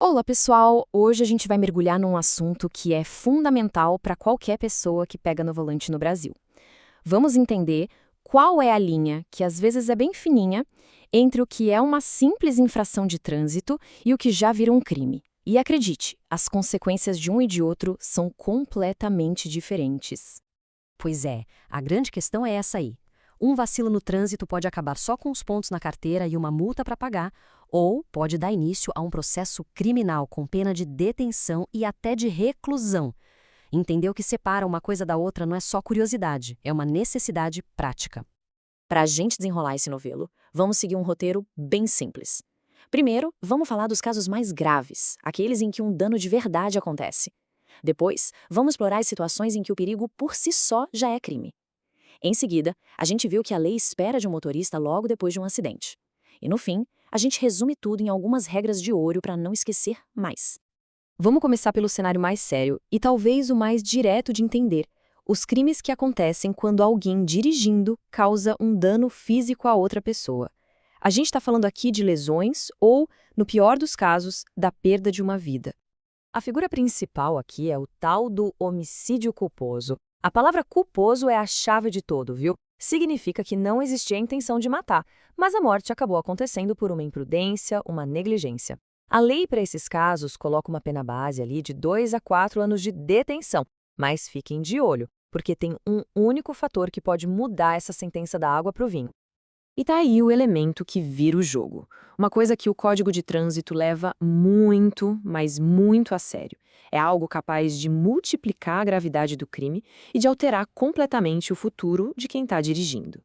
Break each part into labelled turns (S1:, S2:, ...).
S1: Olá, pessoal! Hoje a gente vai mergulhar num assunto que é fundamental para qualquer pessoa que pega no volante no Brasil. Vamos entender qual é a linha, que às vezes é bem fininha, entre o que é uma simples infração de trânsito e o que já vira um crime. E acredite, as consequências de um e de outro são completamente diferentes.
S2: Pois é, a grande questão é essa aí. Um vacilo no trânsito pode acabar só com os pontos na carteira e uma multa para pagar, ou pode dar início a um processo criminal com pena de detenção e até de reclusão. Entender o que separa uma coisa da outra não é só curiosidade, é uma necessidade prática.
S1: Para a gente desenrolar esse novelo, vamos seguir um roteiro bem simples. Primeiro, vamos falar dos casos mais graves, aqueles em que um dano de verdade acontece. Depois, vamos explorar as situações em que o perigo por si só já é crime. Em seguida, a gente viu o que a lei espera de um motorista logo depois de um acidente. E no fim, a gente resume tudo em algumas regras de ouro para não esquecer mais. Vamos começar pelo cenário mais sério e talvez o mais direto de entender: os crimes que acontecem quando alguém dirigindo causa um dano físico a outra pessoa. A gente está falando aqui de lesões ou, no pior dos casos, da perda de uma vida. A figura principal aqui é o tal do homicídio culposo. A palavra culposo é a chave de todo, viu? Significa que não existia a intenção de matar, mas a morte acabou acontecendo por uma imprudência, uma negligência. A lei para esses casos coloca uma pena base ali de 2 a 4 anos de detenção, mas fiquem de olho, porque tem um único fator que pode mudar essa sentença da água para o vinho. E tá aí o elemento que vira o jogo. Uma coisa que o Código de Trânsito leva muito, mas muito a sério. É algo capaz de multiplicar a gravidade do crime e de alterar completamente o futuro de quem está dirigindo.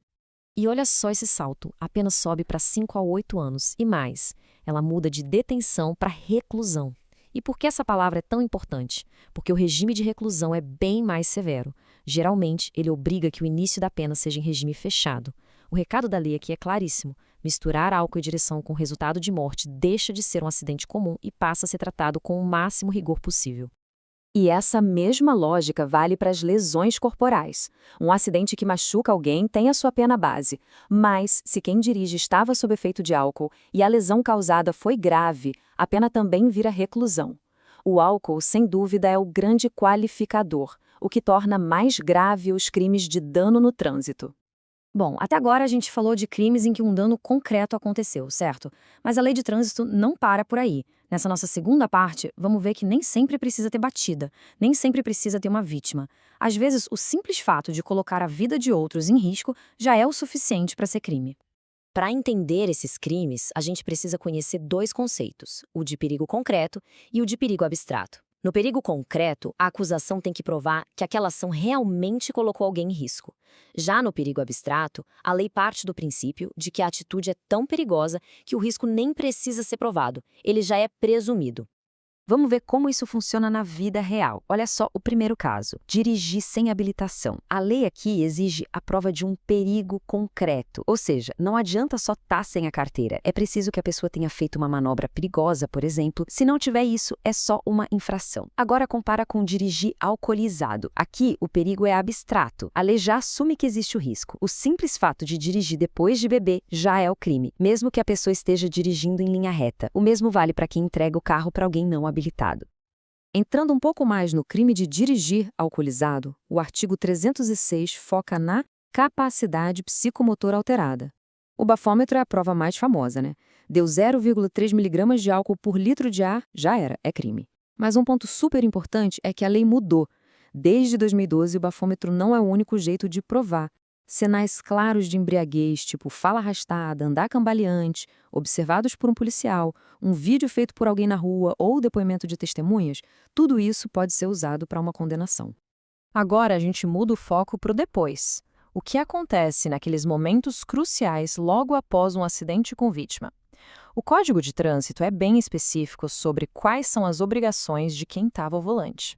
S1: E olha só esse salto, a pena sobe para 5 a 8 anos e mais. Ela muda de detenção para reclusão. E por que essa palavra é tão importante? Porque o regime de reclusão é bem mais severo. Geralmente, ele obriga que o início da pena seja em regime fechado. O recado da lei aqui é claríssimo. Misturar álcool e direção com resultado de morte deixa de ser um acidente comum e passa a ser tratado com o máximo rigor possível. E essa mesma lógica vale para as lesões corporais. Um acidente que machuca alguém tem a sua pena base, mas se quem dirige estava sob efeito de álcool e a lesão causada foi grave, a pena também vira reclusão. O álcool, sem dúvida, é o grande qualificador, o que torna mais grave os crimes de dano no trânsito. Bom, até agora a gente falou de crimes em que um dano concreto aconteceu, certo? Mas a lei de trânsito não para por aí. Nessa nossa segunda parte, vamos ver que nem sempre precisa ter batida, nem sempre precisa ter uma vítima. Às vezes, o simples fato de colocar a vida de outros em risco já é o suficiente para ser crime. Para entender esses crimes, a gente precisa conhecer dois conceitos, o de perigo concreto e o de perigo abstrato. No perigo concreto, a acusação tem que provar que aquela ação realmente colocou alguém em risco. Já no perigo abstrato, a lei parte do princípio de que a atitude é tão perigosa que o risco nem precisa ser provado, ele já é presumido. Vamos ver como isso funciona na vida real. Olha só o primeiro caso: dirigir sem habilitação. A lei aqui exige a prova de um perigo concreto, ou seja, não adianta só estar sem a carteira. É preciso que a pessoa tenha feito uma manobra perigosa, por exemplo. Se não tiver isso, é só uma infração. Agora compara com dirigir alcoolizado. Aqui o perigo é abstrato. A lei já assume que existe o risco. O simples fato de dirigir depois de beber já é o crime, mesmo que a pessoa esteja dirigindo em linha reta. O mesmo vale para quem entrega o carro para alguém não habilitado. Entrando um pouco mais no crime de dirigir alcoolizado, o artigo 306 foca na capacidade psicomotora alterada. O bafômetro é a prova mais famosa, né? Deu 0,3 miligramas de álcool por litro de ar, já era, é crime. Mas um ponto super importante é que a lei mudou. Desde 2012, o bafômetro não é o único jeito de provar. Sinais claros de embriaguez, tipo fala arrastada, andar cambaleante, observados por um policial, um vídeo feito por alguém na rua ou depoimento de testemunhas, tudo isso pode ser usado para uma condenação. Agora a gente muda o foco para o depois. O que acontece naqueles momentos cruciais logo após um acidente com vítima? O Código de Trânsito é bem específico sobre quais são as obrigações de quem estava ao volante.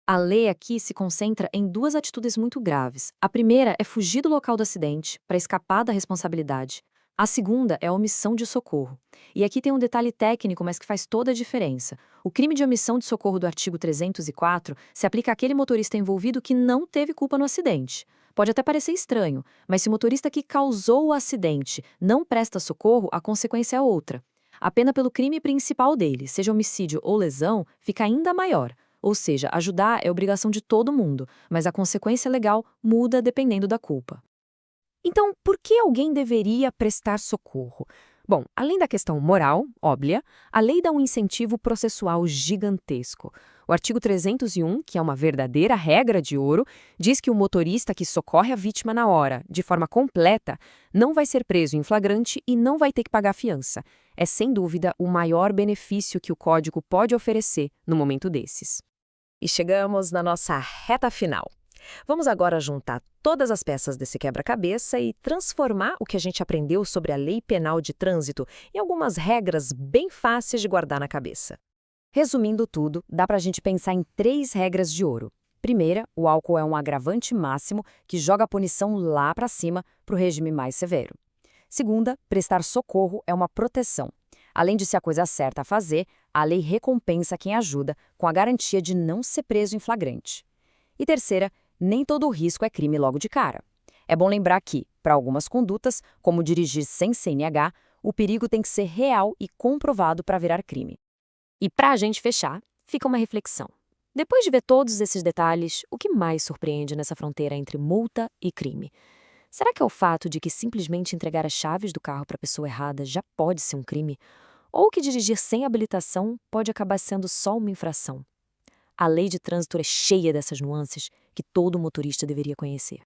S1: A lei aqui se concentra em duas atitudes muito graves. A primeira é fugir do local do acidente, para escapar da responsabilidade. A segunda é a omissão de socorro. E aqui tem um detalhe técnico, mas que faz toda a diferença. O crime de omissão de socorro do artigo 304 se aplica àquele motorista envolvido que não teve culpa no acidente. Pode até parecer estranho, mas se o motorista que causou o acidente não presta socorro, a consequência é outra. A pena pelo crime principal dele, seja homicídio ou lesão, fica ainda maior. Ou seja, ajudar é obrigação de todo mundo, mas a consequência legal muda dependendo da culpa.
S2: Então, por que alguém deveria prestar socorro? Bom, além da questão moral, óbvia, a lei dá um incentivo processual gigantesco. O artigo 301, que é uma verdadeira regra de ouro, diz que o motorista que socorre a vítima na hora, de forma completa, não vai ser preso em flagrante e não vai ter que pagar fiança. É, sem dúvida, o maior benefício que o Código pode oferecer no momento desses.
S1: E chegamos na nossa reta final. Vamos agora juntar todas as peças desse quebra-cabeça e transformar o que a gente aprendeu sobre a Lei Penal de Trânsito em algumas regras bem fáceis de guardar na cabeça.
S2: Resumindo tudo, dá para a gente pensar em 3 regras de ouro. Primeira, o álcool é um agravante máximo que joga a punição lá para cima para o regime mais severo. Segunda, prestar socorro é uma proteção. Além de ser a coisa certa a fazer, a lei recompensa quem ajuda com a garantia de não ser preso em flagrante. E terceira, nem todo risco é crime logo de cara. É bom lembrar que, para algumas condutas, como dirigir sem CNH, o perigo tem que ser real e comprovado para virar crime. E para a gente fechar, fica uma reflexão. Depois de ver todos esses detalhes, o que mais surpreende nessa fronteira entre multa e crime? Será que é o fato de que simplesmente entregar as chaves do carro para a pessoa errada já pode ser um crime? Ou que dirigir sem habilitação pode acabar sendo só uma infração? A lei de trânsito é cheia dessas nuances que todo motorista deveria conhecer.